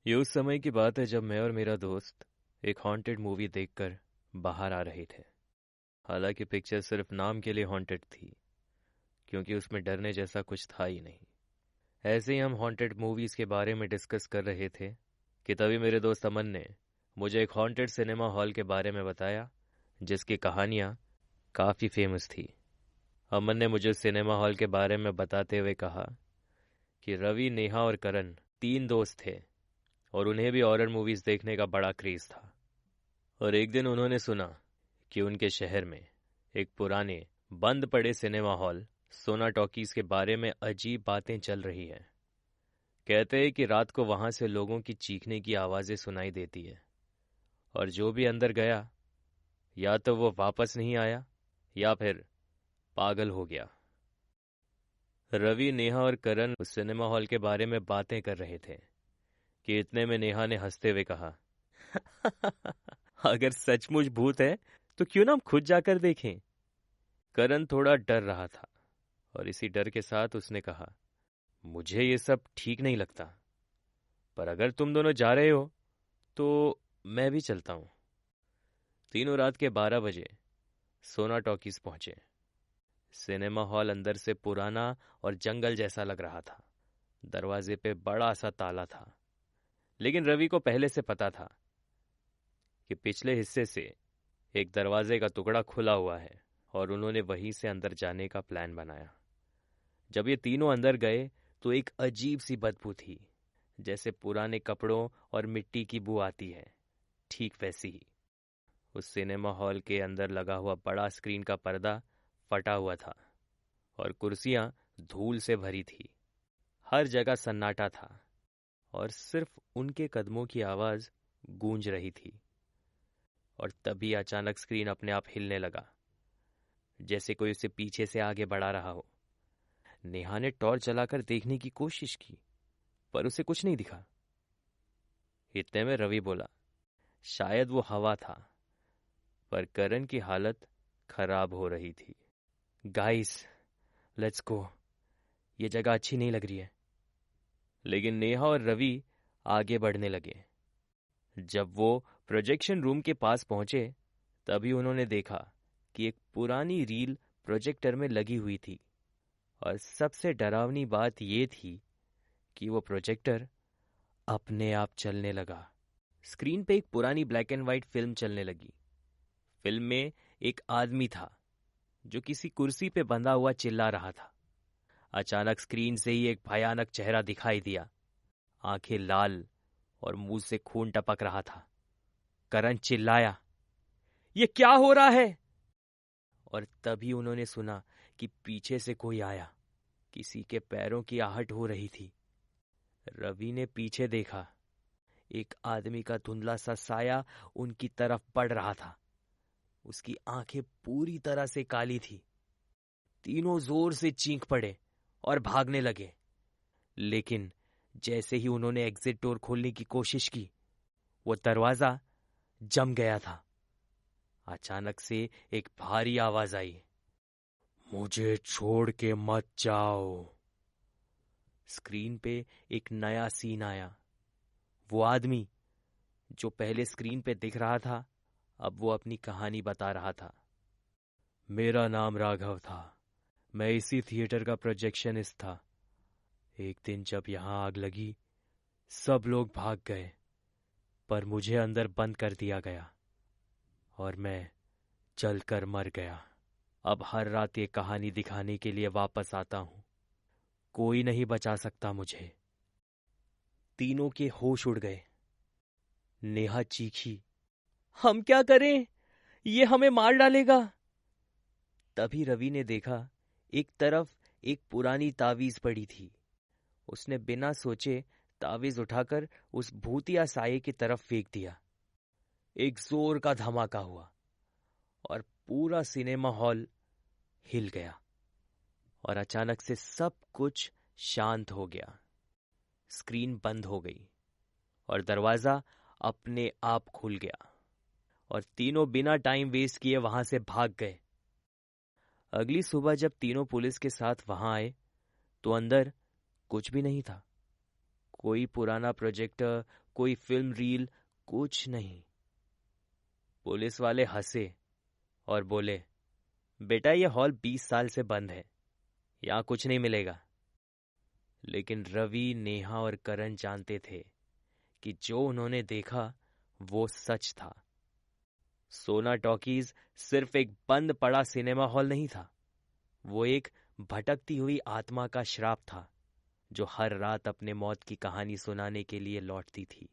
ये उस समय की बात है जब मैं और मेरा दोस्त एक हॉन्टेड मूवी देखकर बाहर आ रहे थे। हालांकि पिक्चर सिर्फ नाम के लिए हॉन्टेड थी, क्योंकि उसमें डरने जैसा कुछ था ही नहीं। ऐसे ही हम हॉन्टेड मूवीज के बारे में डिस्कस कर रहे थे कि तभी मेरे दोस्त अमन ने मुझे एक हॉन्टेड सिनेमा हॉल के बारे में बताया, जिसकी कहानियां काफ़ी फेमस थी। अमन ने मुझे सिनेमा हॉल के बारे में बताते हुए कहा कि रवि, नेहा और करण तीन दोस्त थे और उन्हें भी हॉरर मूवीज देखने का बड़ा क्रेज था। और एक दिन उन्होंने सुना कि उनके शहर में एक पुराने बंद पड़े सिनेमा हॉल सोना टॉकीज के बारे में अजीब बातें चल रही हैं। कहते हैं कि रात को वहां से लोगों की चीखने की आवाजें सुनाई देती है, और जो भी अंदर गया या तो वो वापस नहीं आया या फिर पागल हो गया। रवि, नेहा और करण उस सिनेमा हॉल के बारे में बातें कर रहे थे कि इतने में नेहा ने हंसते हुए कहा, अगर सचमुच भूत है तो क्यों ना हम खुद जाकर देखें। करण थोड़ा डर रहा था और इसी डर के साथ उसने कहा, मुझे ये सब ठीक नहीं लगता, पर अगर तुम दोनों जा रहे हो तो मैं भी चलता हूं। तीनों रात के 12 बजे सोना टॉकीज पहुंचे। सिनेमा हॉल अंदर से पुराना और जंगल जैसा लग रहा था। दरवाजे पे बड़ा सा ताला था, लेकिन रवि को पहले से पता था कि पिछले हिस्से से एक दरवाजे का टुकड़ा खुला हुआ है, और उन्होंने वहीं से अंदर जाने का प्लान बनाया। जब ये तीनों अंदर गए तो एक अजीब सी बदबू थी, जैसे पुराने कपड़ों और मिट्टी की बू आती है, ठीक वैसी ही। उस सिनेमा हॉल के अंदर लगा हुआ बड़ा स्क्रीन का पर्दा फटा हुआ था और कुर्सियां धूल से भरी थी। हर जगह सन्नाटा था और सिर्फ उनके कदमों की आवाज गूंज रही थी। और तभी अचानक स्क्रीन अपने आप हिलने लगा, जैसे कोई उसे पीछे से आगे बढ़ा रहा हो। नेहा ने टॉर्च जलाकर देखने की कोशिश की, पर उसे कुछ नहीं दिखा। इतने में रवि बोला, शायद वो हवा था। पर करण की हालत खराब हो रही थी। गाइस, लेट्स गो, ये जगह अच्छी नहीं लग रही है। लेकिन नेहा और रवि आगे बढ़ने लगे। जब वो प्रोजेक्शन रूम के पास पहुंचे, तभी उन्होंने देखा कि एक पुरानी रील प्रोजेक्टर में लगी हुई थी, और सबसे डरावनी बात यह थी कि वो प्रोजेक्टर अपने आप चलने लगा। स्क्रीन पे एक पुरानी ब्लैक एंड व्हाइट फिल्म चलने लगी। फिल्म में एक आदमी था जो किसी कुर्सी पे बंधा हुआ चिल्ला रहा था। अचानक स्क्रीन से ही एक भयानक चेहरा दिखाई दिया। आंखें लाल और मुंह से खून टपक रहा था। करण चिल्लाया, ये क्या हो रहा है? और तभी उन्होंने सुना कि पीछे से कोई आया। किसी के पैरों की आहट हो रही थी। रवि ने पीछे देखा। एक आदमी का धुंधला सा साया उनकी तरफ बढ़ रहा था। उसकी आंखें पूरी तरह से काली थी। तीनों जोर से चीख पड़े और भागने लगे। लेकिन जैसे ही उन्होंने एग्जिट डोर खोलने की कोशिश की, वो दरवाजा जम गया था। अचानक से एक भारी आवाज आई, मुझे छोड़ के मत जाओ। स्क्रीन पे एक नया सीन आया। वो आदमी जो पहले स्क्रीन पे दिख रहा था, अब वो अपनी कहानी बता रहा था। मेरा नाम राघव था। मैं इसी थिएटर का प्रोजेक्शनिस्ट था। एक दिन जब यहां आग लगी, सब लोग भाग गए, पर मुझे अंदर बंद कर दिया गया और मैं जलकर मर गया। अब हर रात ये कहानी दिखाने के लिए वापस आता हूं। कोई नहीं बचा सकता मुझे। तीनों के होश उड़ गए। नेहा चीखी, हम क्या करें? ये हमें मार डालेगा। तभी रवि ने देखा, एक तरफ एक पुरानी तावीज पड़ी थी। उसने बिना सोचे तावीज उठाकर उस भूतिया साये की तरफ फेंक दिया। एक जोर का धमाका हुआ और पूरा सिनेमा हॉल हिल गया, और अचानक से सब कुछ शांत हो गया। स्क्रीन बंद हो गई और दरवाजा अपने आप खुल गया, और तीनों बिना टाइम वेस्ट किए वहां से भाग गए। अगली सुबह जब तीनों पुलिस के साथ वहां आए, तो अंदर कुछ भी नहीं था। कोई पुराना प्रोजेक्टर, कोई फिल्म रील, कुछ नहीं। पुलिस वाले हंसे और बोले, बेटा ये हॉल 20 साल से बंद है, यहां कुछ नहीं मिलेगा। लेकिन रवि, नेहा और करण जानते थे कि जो उन्होंने देखा वो सच था। सोना टॉकीज सिर्फ एक बंद पड़ा सिनेमा हॉल नहीं था, वो एक भटकती हुई आत्मा का श्राप था जो हर रात अपने मौत की कहानी सुनाने के लिए लौटती थी।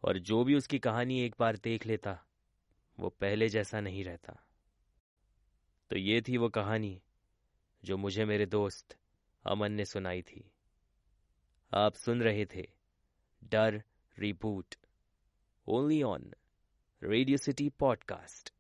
और जो भी उसकी कहानी एक बार देख लेता वो पहले जैसा नहीं रहता। तो ये थी वो कहानी जो मुझे मेरे दोस्त अमन ने सुनाई थी। आप सुन रहे थे डर reboot, only on radio city podcast.